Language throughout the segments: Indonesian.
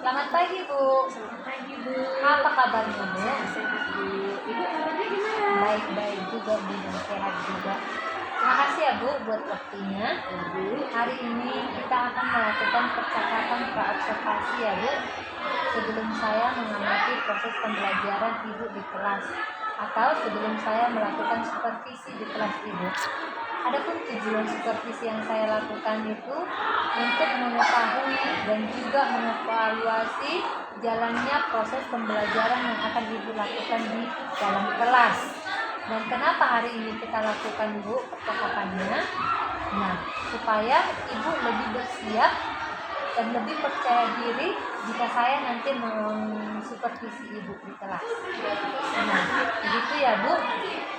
Selamat pagi, Bu. Selamat pagi, Bu. Apa kabarnya, Bu? Sehat, Bu. Ibu kabarnya gimana? Baik-baik juga, Bu, dan sehat juga. Terima kasih ya, Bu, buat waktunya. Ya, Bu. Hari ini kita akan melakukan percakapan praobservasi ya, Bu. Sebelum saya mengamati proses pembelajaran Ibu di kelas, atau sebelum saya melakukan supervisi di kelas Ibu. Adapun tujuan supervisi yang saya lakukan itu untuk mengetahui dan juga mengevaluasi jalannya proses pembelajaran yang akan Ibu lakukan di dalam kelas. Dan kenapa hari ini kita lakukan, Bu, percakapannya? Nah, supaya Ibu lebih bersiap dan lebih percaya diri jika saya nanti mensupervisi Ibu di kelas. Nah, begitu ya, Bu.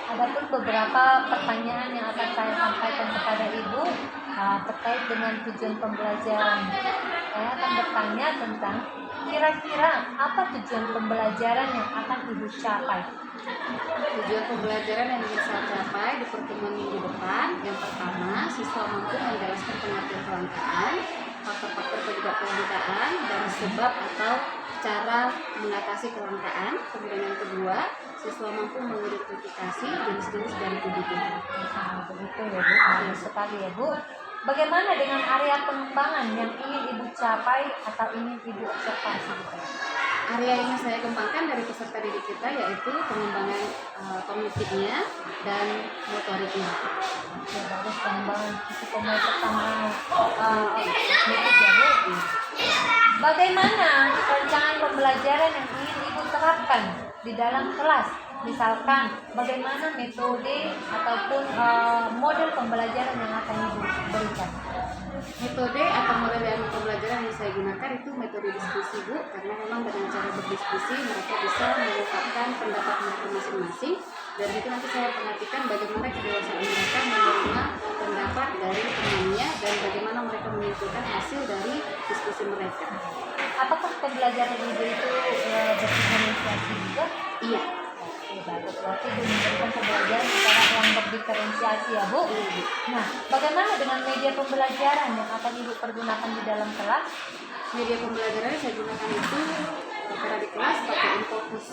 Adapun beberapa pertanyaan yang akan saya sampaikan kepada Ibu terkait dengan tujuan pembelajaran. Saya akan bertanya tentang kira-kira apa tujuan pembelajaran yang akan Ibu capai. Tujuan pembelajaran yang ingin saya capai di pertemuan minggu depan, yang pertama, siswa mampu menjelaskan pengertian kelangkaan, faktor-faktor penyebab kelangkaan, dan sebab atau cara mengatasi kelangkaan. Kemudian yang kedua, siswa mampu mengidentifikasi jenis-jenis dari kebutuhan. Begitu ya, Bu. Bagus sekali ya, Bu. Bagaimana dengan area pengembangan yang ingin Ibu capai atau ingin Ibu observasi gitu? Area yang saya kembangkan dari peserta didik kita yaitu pengembangan kognitifnya dan motoriknya. Ya, bagus, pengembangan psikomotor sama kognitif ya, Bu. Bagaimana rancangan pembelajaran yang ingin Ibu terapkan di dalam kelas? Misalkan bagaimana metode ataupun model pembelajaran yang akan Ibu berikan? Metode atau model yang pembelajaran yang saya gunakan itu metode diskusi, Bu, karena memang dengan cara berdiskusi mereka bisa mengungkapkan pendapat mereka masing-masing, dan itu nanti saya perhatikan bagaimana kedewasaan mereka menerima pendapat dari temannya dan bagaimana mereka menyimpulkan hasil dari diskusi mereka. Apakah pembelajaran Ibu itu berdifferensiasi juga? Iya. Oke, bagus. Berarti Ibu memberikan pembelajaran secara yang berdifferensiasi ya, Bu. Nah, bagaimana dengan media pembelajaran yang akan Ibu pergunakan di dalam kelas? Media pembelajaran yang saya gunakan itu karena di kelas pakai Infocus.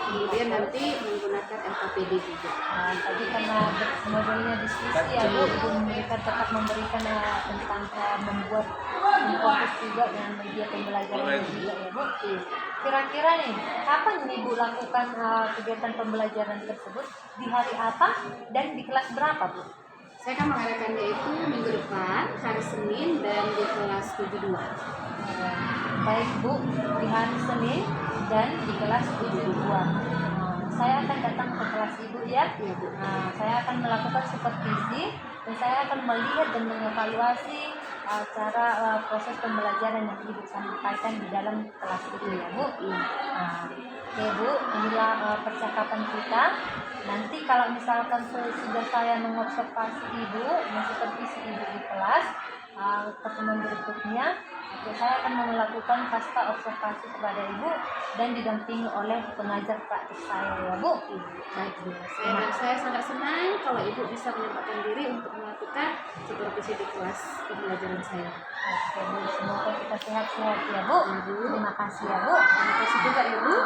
Kemudian nanti menggunakan LKPD juga. Tadi karena modelnya diskusi ya, Bu, Ibu tetap memberikan tentang membuat fokus juga dengan media pembelajaran juga ya, Bu. Kira-kira nih, kapan Ibu lakukan kegiatan pembelajaran tersebut? Di hari apa dan di kelas berapa, Bu? Saya akan mengadakannya itu minggu depan, hari Senin, dan di kelas 72. Baik, Bu, di hari Senin dan di kelas 72. Saya akan datang ke kelas Ibu ya. Iya, Bu. Saya akan melakukan supervisi dan saya akan melihat dan mengevaluasi cara proses pembelajaran yang Ibu sampaikan di dalam kelas itu ya, Bu. Oke, Bu, inilah percakapan kita. Nanti kalau misalkan sudah saya mengobservasi Ibu, mensupervisi Ibu di kelas, pertemuan berikutnya, saya akan melakukan pasca observasi kepada Ibu dan didampingi oleh pengajar praktis saya ya, Bu. Baik, Bu. Saya sangat senang kalau Ibu bisa menyempatkan diri untuk melakukan supervisi di kelas pembelajaran saya. Oke, Bu, semoga kita sehat-sehat ya, Bu. Terima kasih ya, Bu. Terima kasih juga ya, Bu.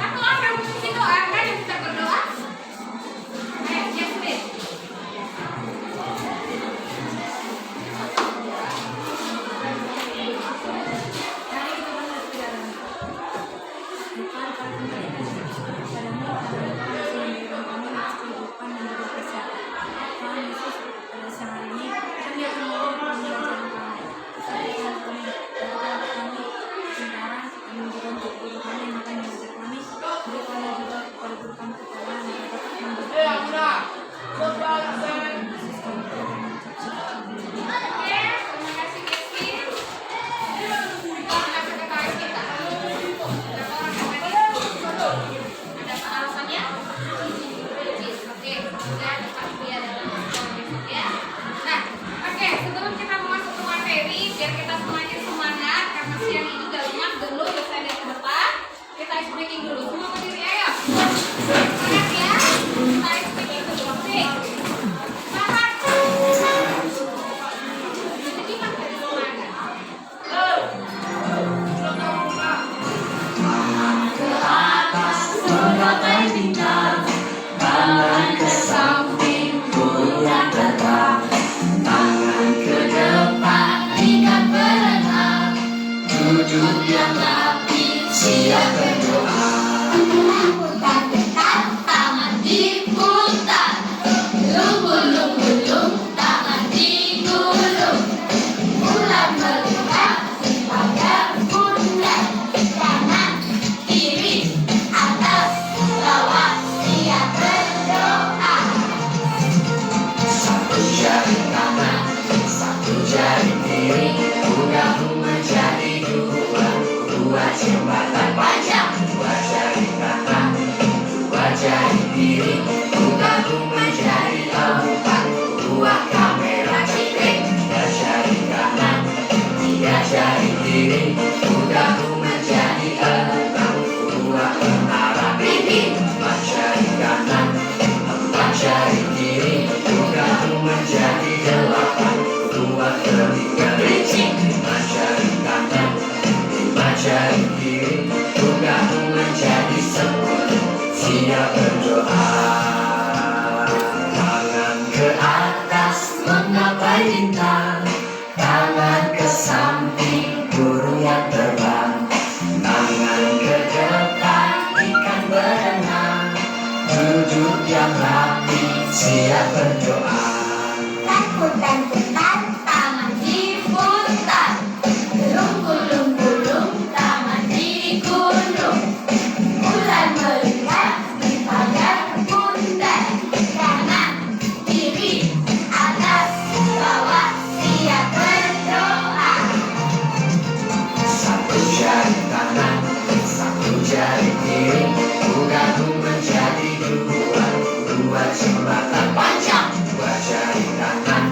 Satu orang yang memimpin doa, kan yang bisa berdoa. kanan, satu jari kiri, ku gabung menjadi dua. Dua jembatan panjang, dua jari kanan, dua jari kiri, ku gabung menjadi empat. Dua kamera cekring, tiga jari kanan, tiga jari kiri, ku gabung menjadi enam. Dua menara bibi, empat jari kanan, empat jari kiri, ku gabung menjadi delapan. Dua telinga licin, lima jari kanan, lima jari kiri, ku gabung menjadi sepuluh. Siap berdoa. Tangan ke atas menggapai bintang, tangan ke samping burung yang terbang, tangan ke depan ikan berenang, duduk yang rapi siap berdoa. Takut-takutan, tangan diputar. Gulung-gulung-gulung, tangan digunung. Mulai melihat di pagar bundar. Kanan, kiri, atas, bawah, siap berdoa. Satu jari kanan, satu jari kiri, ku gabung menjadi dua. Dua jembatan panjang, dua jari kanan,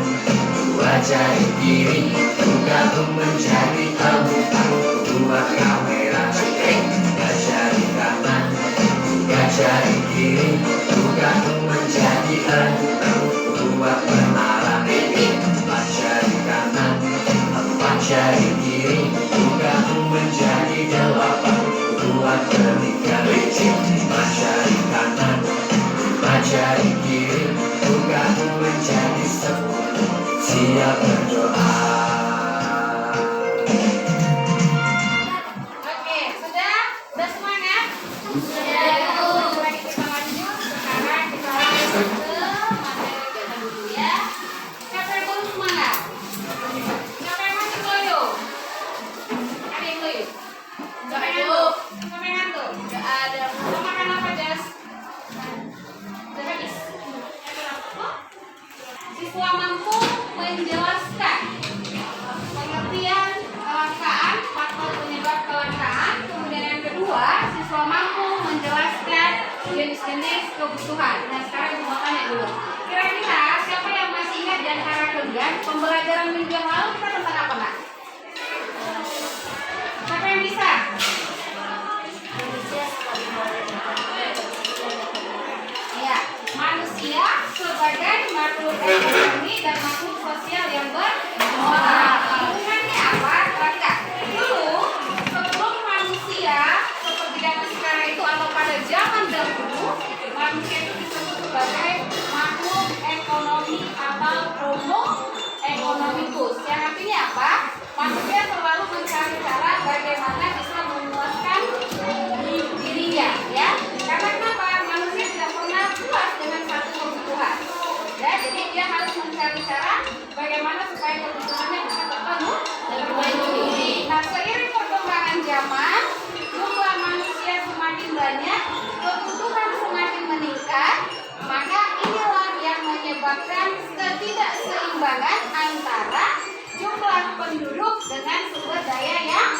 dua jari kiri, ku gabung menjadi empat. Dua kamera cekring, tiga jari kanan, tiga jari kiri, ku gabung menjadi enam. Dua menara bibi, empat jari kanan, empat jari kiri, ku gabung menjadi delapan. Dua telinga licin, lima jari kanan, lima jari kiri, ku gabung menjadi sepuluh. Siap berdoa. Oke, sudah? Udah semuanya? Sudah. Lagi kita lanjut. Sekarang kita lanjut ke materi kegiatan dulu ya. Siapa yang belum semangat? Siapa yang masih loyo? Ada yang loyo? Siapa yang ngantuk? Siapa yang ngantuk? Gak ada. Mau makan apa, Jas? Udah habis? Siswa mampu menjelaskan pengertian kelangkaan, faktor penyebab kelangkaan. Kemudian yang kedua, siswa mampu menjelaskan jenis-jenis kebutuhan. Nah, sekarang kita tanya dulu. Kira-kira siapa yang masih ingat di antara kalian pembelajaran minggu yang lalu kita tentang apa, Nak? Siapa yang bisa? Ya, manusia sebagai makhluk ekonomi dan makhluk sosial yang bermoral. Hubungannya apa? Perhatikan. Dulu, sebelum manusia seperti zaman sekarang itu atau pada zaman dahulu, manusia itu disebut sebagai makhluk ekonomi atau homo economicus. Yang artinya apa? Manusia selalu mencari cara bagaimana bisa memuaskan dirinya, ya. Karena kenapa? Manusia tidak pernah puas dengan satu kebutuhan. Ya, jadi dia harus mencari cara bagaimana supaya kebutuhannya bisa terpenuhi. Nah, seiring perkembangan zaman, jumlah manusia semakin banyak, kebutuhan semakin meningkat, maka inilah yang menyebabkan ketidakseimbangan antara jumlah penduduk dengan sumber daya yang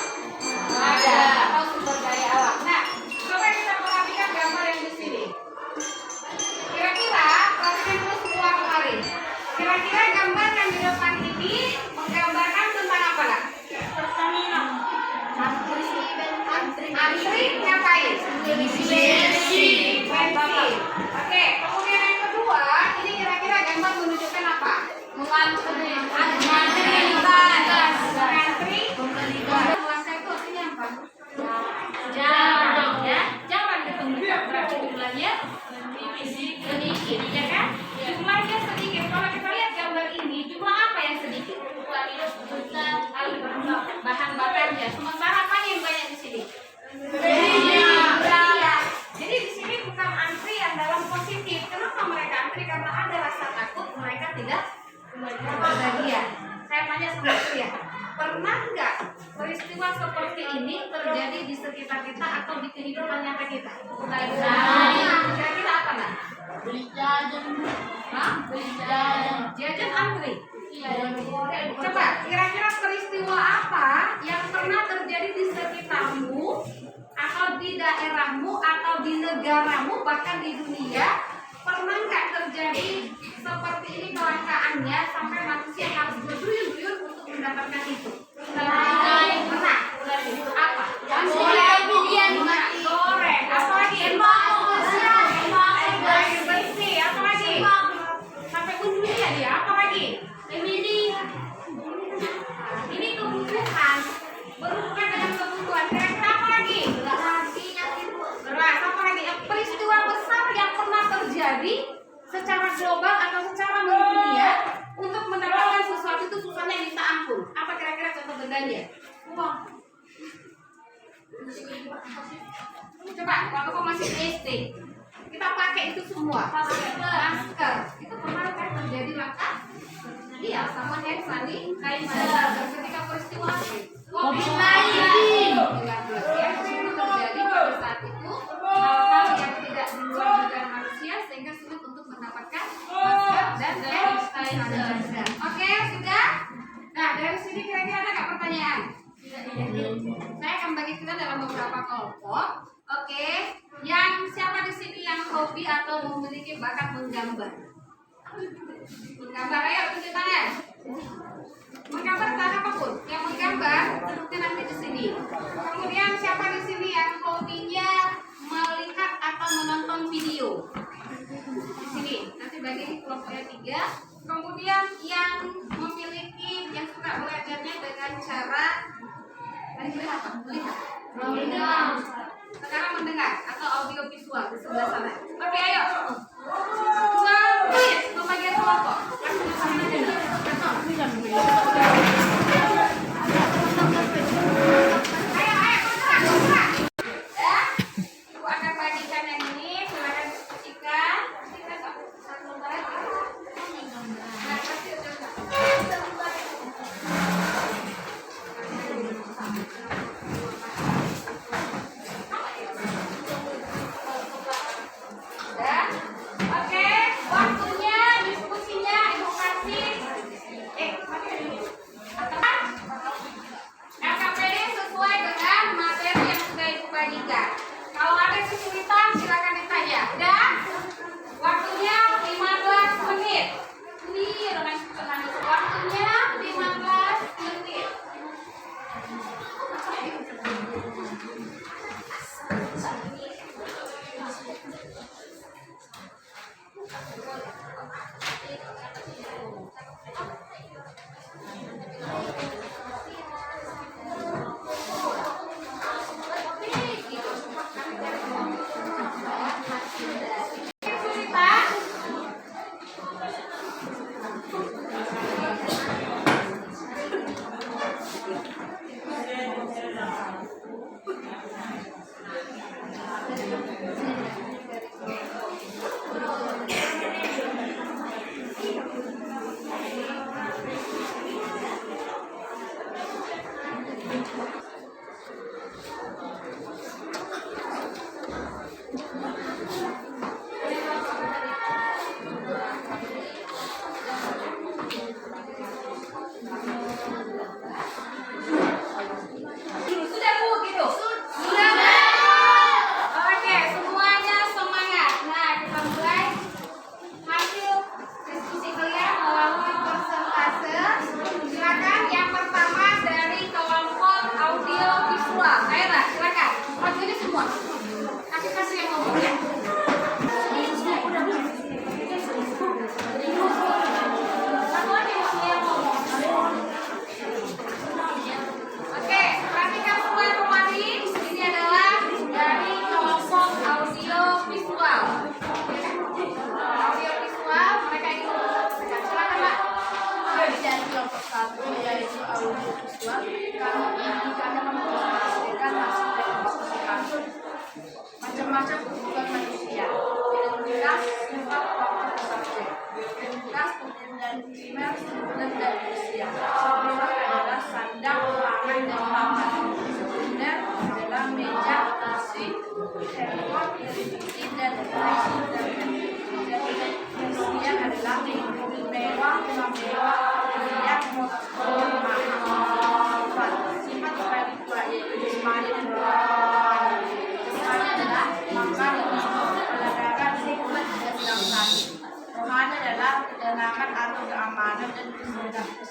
ada atau sumber daya alam. Nah, coba kita perhatikan gambar yang di sini. Kira-kira perhatikan dulu semua kemarin. Kira-kira gambar yang di depan ini menggambarkan tentang apa, Nak? Pertamina. Antri ngapain? Bensin. Oke, kemudian yang kedua, ini kira-kira gambar menunjukkan apa? Mengantri. Puasa itu artinya apa? Jarang, ya. Jarang ditemukan. Berarti jumlahnya sedikit, ya kan? Jumlahnya sedikit. Kalau kita lihat gambar ini, jumlah apa yang sedikit? Bahan bakarnya. Sementara apa yang banyak di sini? Jadi di sini bukan antrian dalam positif. Kenapa mereka antri? Karena ada rasa takut mereka tidak kebahagiaan. Saya tanya sama kalian, pernah nggak peristiwa seperti ini terjadi di sekitar kita atau di kehidupan nyata kita? Kira-kira apa, Nak? Beli jajan. Hah? Beli jajan. Jajan antri. Coba, kira-kira peristiwa apa yang pernah terjadi di sekitarmu atau di daerahmu atau di negaramu bahkan di dunia? Pernah nggak terjadi seperti ini kelangkaannya sampai manusia harus berduyun-duyun untuk mendapatkan itu? Pernah. Apa? Minyak goreng. Apa lagi? Air bersih. Apa lagi? Sampai dunia dia. Apa lagi? Ini kebutuhan. Berhubungan dengan kebutuhan. Kira-kira apa lagi? Beras. Apa lagi? Peristiwa besar yang pernah terjadi secara global atau secara mendunia untuk mendapatkan sesuatu itu susahnya minta ampun. Apa kira-kira contoh bendanya? Uang. Coba, waktu kau masih SD, kita pakai itu semua. Masker. Itu kemarin kan terjadi langka? Iya, sama hand sanitizer. Ketika peristiwa COVID-19 yang terjadi pada saat itu, hal-hal yang tidak di luar dugaan manusia sehingga sulit untuk mendapatkan masker dan hand sanitizer. Oke, sudah? Nah, dari sini kira-kira ada nggak pertanyaan? Saya akan bagi kita dalam beberapa kelompok. Oke, yang siapa di sini yang hobi atau memiliki bakat menggambar? Menggambar, ayo tunjuk tangan. Menggambar entah apapun. Yang menggambar duduknya nanti di sini. Kemudian siapa di sini yang hobinya melihat atau menonton video? Di sini. Nanti bagi kelompoknya 3. Kemudian yang memiliki yang suka belajarnya dengan cara melihat. Sekarang mendengar atau audio visual di sebelah sana. Oke, ayo. Pembagian kelompok. Ayo, bergerak. Ya. Ibu akan bagikan yang ini. Silakan diskusikan. Satu lagi. Nah, kasih coba. Oke, waktunya diskusinya Ibu kasih. LKPD sesuai dengan materi yang sudah Ibu bagikan. Kalau ada kesulitan silakan ditanya. Dan waktunya 15 menit. Ini dengan waktunya 15 menit. Sudah Bu gitu? Sudah. Oke, semuanya semangat. Nah, kita mulai hasil diskusi kalian melalui persentase. Silakan yang pertama dari kelompok audio visual. Ayo lah, silakan. Audionya semua. Kasih yang ngomong ya. Satu lagi yang ngomong. Oke, perhatikan semua kembali. Ini adalah dari kelompok audio visual. Audio visual, mereka ingin menyampaikan. Silakan Pak. Dari kelompok 1 yaitu audio visual, kami akan mempresentasikan hasil dari diskusi kami. Macam-macam kebutuhan manusia, identitas, sifat, faktor, subjek. Identitas terdiri dari primer, sekunder, dan tersier. Primer adalah sandang, pangan, dan papan. Sekunder adalah meja, kursi, handphone, televisi, dan internet. Dan tersier adalah mobil mewah, rumah mewah,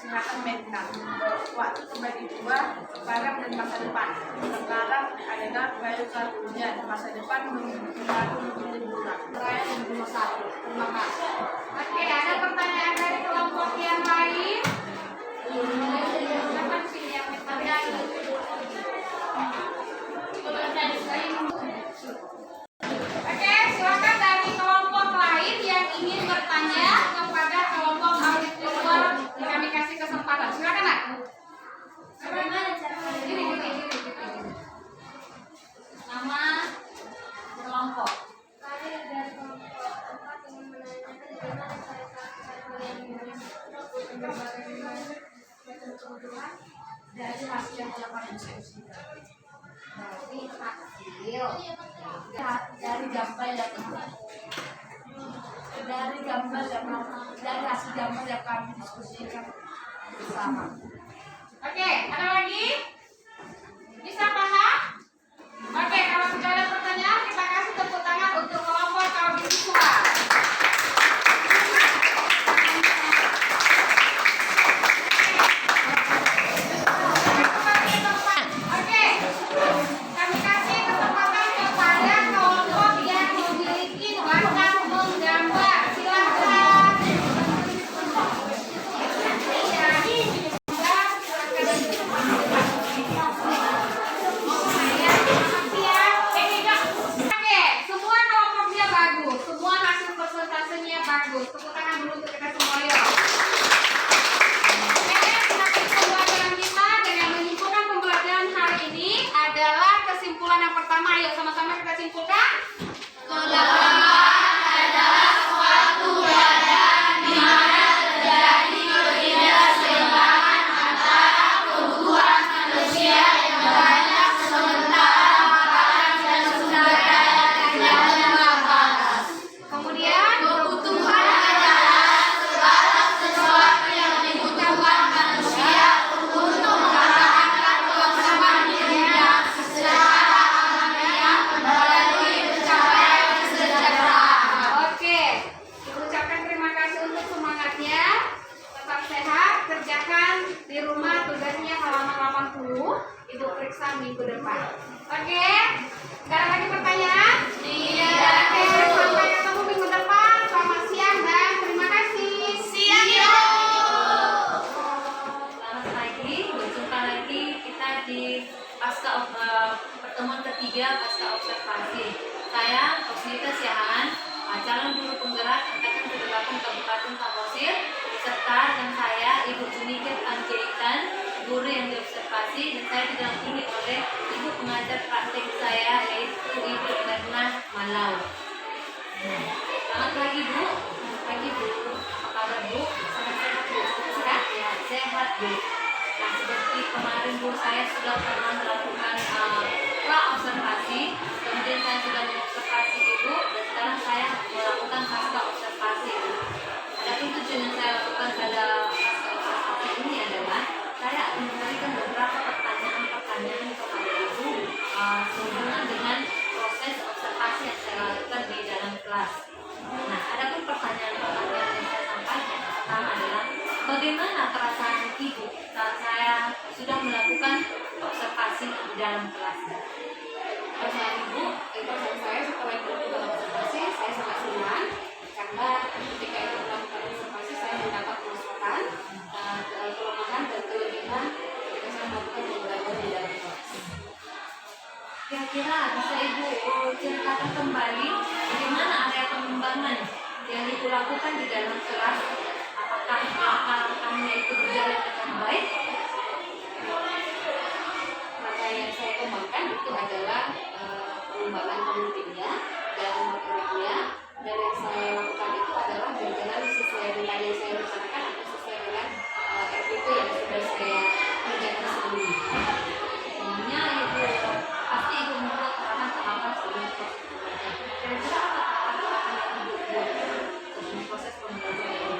kesehatan mental. Waktu terbagi dua, sekarang dan masa depan. Sekarang adalah baru satunya, masa depan menunggu liburan. Saya nomor 1. Terima kasih. Oke, ada pertanyaan dari kelompok yang lain? Silakan pilih yang pertama. Oke, silakan dari kelompok lain yang ingin bertanya kepada kelompok audit keluar. Kami kasih kesempatan. Silakan, Nak. Gini. Nama kelompok. Dari hasil yang dilakukan diskusi. Dari gambar dari hasil gambar yang kami diskusikan bersama. Oke, ada lagi? Bisa paham? Oke, kalau sudah ada pertanyaan, kita kasih tepuk tangan untuk kelompok audit visual. Oke, kami kasih kesempatan kepada kelompok yang memiliki bakat menggambar. Silakan. Oke, semua kelompoknya bagus, semua hasil persentasenya bagus. Tepuk tangan dulu untuk kita semua yuk. Oke, hasil pembelajaran kita dengan menyimpulkan pembelajaran hari ini adalah kesimpulan yang pertama. Ayo sama-sama kita simpulkan. Kemudian kebutuhan adalah segala sesuatu yang dibutuhkan manusia untuk mendapatkan kebersamaan dirinya secara alamiah melalui pencapaian kesejahteraan. Oke, kita ucapkan terima kasih untuk semangatnya. Tetap sehat, kerjakan di rumah tugasnya halaman 80. Ibu periksa minggu depan. Oke, nggak ada lagi pertanyaan? Tidak. Oke, sampai ketemu minggu depan. Selamat siang dan terima kasih. Siang yuk. Selamat pagi, berjumpa lagi kita di pertemuan ketiga pasca observasi. Saya Osnita Siahaan, calon guru penggerak angkatan ke-8 Kabupaten Samosir, serta dan saya Ibu Junikir Panjaitan, guru yang diobservasi, dan saya didampingi oleh ibu pengajar praktek saya yaitu Ibu Erna Malau. Selamat pagi Bu. Selamat pagi Bu. Apa kabar Bu? Sehat Bu. Sehat ya, sehat Bu. Nah, seperti kemarin Bu, saya sudah pernah melakukan pra observasi, kemudian saya sudah mengobservasi Ibu, dan sekarang saya melakukan pasca observasi Bu. Adapun tujuan yang saya lakukan pada pasca observasi ini adalah saya akan memberikan beberapa pertanyaan kepada Ibu sehubungan dengan proses observasi yang saya lakukan di dalam kelas. Nah, adapun pertanyaan yang saya sampaikan pertama adalah bagaimana perasaan Ibu saat saya sudah melakukan observasi di dalam kelas? Perasaan Ibu, perasaan saya setelah ikut dalam observasi, saya sangat senang karena ketika ikut melakukan observasi saya mendapat masukan, kelemahan dan kelebihan ketika saya melakukan pembelajaran di dalam kelas. Kira-kira bisa Ibu ceritakan kembali bagaimana area pengembangan yang Ibu lakukan di dalam kelas? Apakah langkah-langkahnya itu berjalan dengan baik? Maka yang saya kembangkan itu adalah pengembangan kognitinya dan motoriknya, dan yang saya lakukan itu adalah berjalan sesuai dengan yang saya rencanakan atau sesuai dengan RPP yang sudah saya kerjakan sebelumnya. Sebelumnya Ibu pasti Ibu membuat tahapan sebelum proses pembelajaran. Kira-kira apa tahapan yang Ibu buat sebelum proses pembelajaran?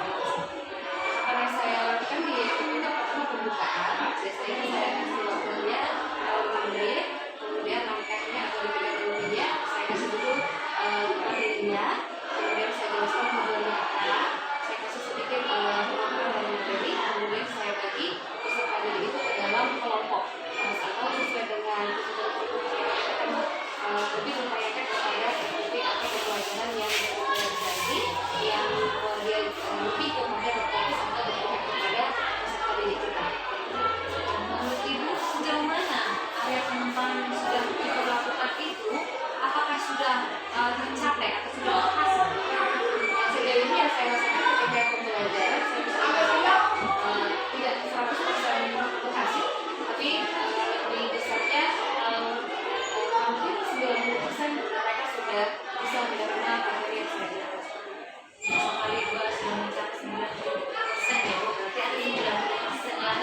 Apa yang saya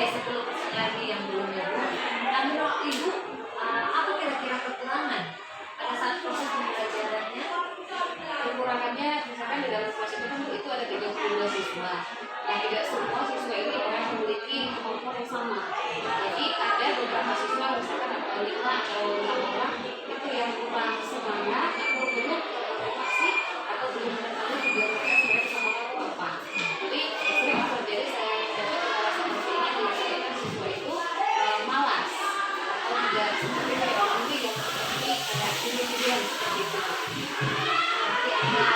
10% lagi yang belum ya Bu. Nah menurut Ibu apa kira-kira kekurangan pada saat proses pembelajarannya? Kekurangannya misalkan di dalam kelas itu kan itu ada 32 siswa. Nah, tidak semua siswa ini orang memiliki kemampuan yang sama. Jadi ada beberapa siswa misalkan ada 5 atau 6 orang itu yang kurang semangat atau belum motivasi atau belum mengetahui tujuan mereka sebenarnya sama itu apa. Jadi sering terjadi saya dapat hal seperti ini biasanya siswa itu malas atau tidak seperti kayak orang yang seperti kayak individual seperti itu. Berarti ada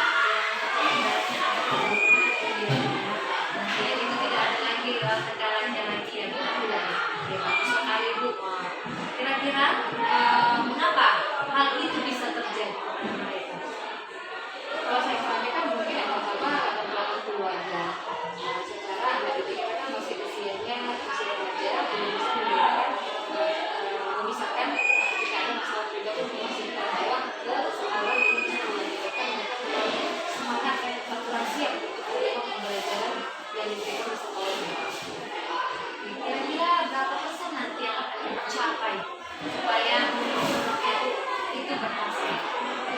kendalanya ada jadi itu tidak ada lagi kendalanya lagi ya Bu. Oke, bagus sekali Bu. Kira-kira mengapa hal itu bisa terjadi pada mereka? Kalau saya sampaikan mungkin yang pertama ada belakang keluarga. Nah, secara anak didik kita kan masih usianya masih remaja, belum bisa memisahkan ketika ada masalah pribadi masih terbawa ke sekolah yang bisa mengajarkan mereka tentang semangat dan peraturan siap untuk menerima pembelajaran yang diberikan di sekolah. Kira-kira berapa persen nanti yang akan dicapai supaya itu berhasil?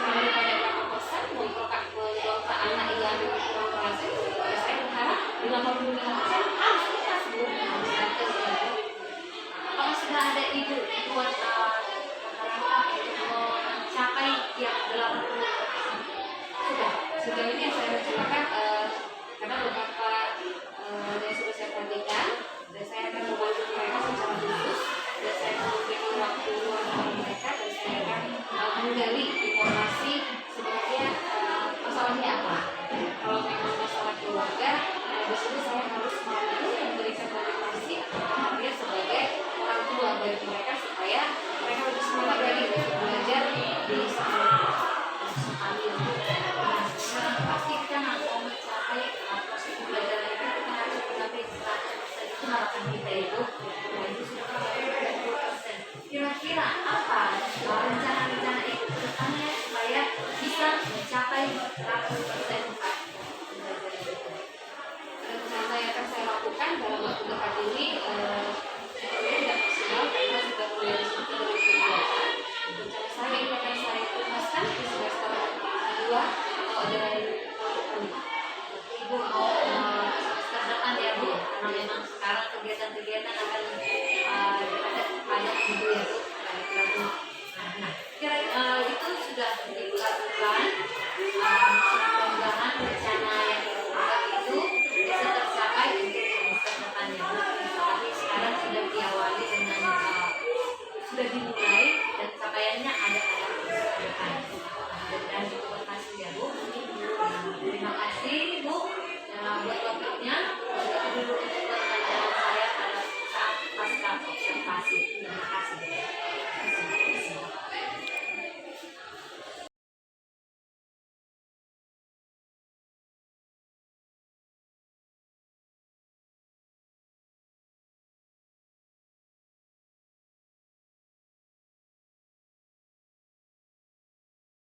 Kalau ditanya berapa persen untuk anak yang kurang berhasil, ya saya berharap 85% harus tuntas Bu. Apakah sudah ada ide buat rata-rata untuk mencapai yang 80%? Sudah, sejauh ini yang saya rencanakan karena beberapa yang sudah saya perhatikan dan saya akan membantu mereka secara khusus dan saya akan memberikan waktu luang bagi mereka dan saya akan menggali informasi sebenarnya masalahnya apa. Kalau memang masalah keluarga, di sini saya harus mampu memberikan motivasi atau dia sebagai orang tua bagi mereka supaya mereka lebih semangat lagi untuk belajar di sekolah. Pasti kita nggak mau mencapai proses pembelajaran kita harus mencapai 100%. Itu harapan kita itu. Nah itu sudah mencapai 20%. Kira-kira apa rencana-rencana itu ke depannya supaya bisa mencapai 100% pembelajaran itu? Rencana yang akan saya lakukan dalam waktu dekat ini sebenarnya tidak maksimal karena sudah mulai diskusi dari kegiatan. Rencana saya ini akan saya tuntaskan di semester 2 atau ada tahun depan. Ibu mau semester depan ya Bu, karena memang sekarang kegiatan-kegiatan akan ada padat gitu ya Bu. Nah, kira itu sudah dibuat